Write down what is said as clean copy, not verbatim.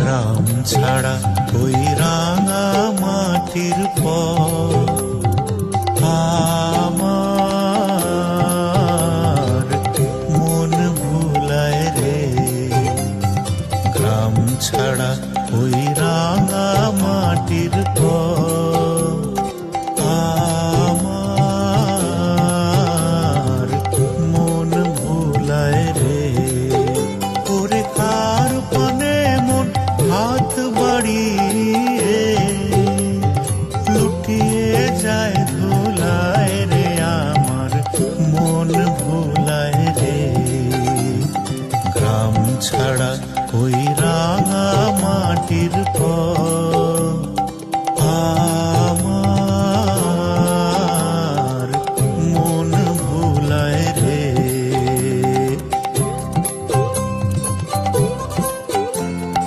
গ্রাম ছাড়া ওই রাঙা মাটির পথ আমার মন ভুলায় রে। গ্রাম ছাড়া ওই রাঙা মাটির পথ আমার মন ভুলায় রে। ওরে কার পানে মন হাত বাড়ি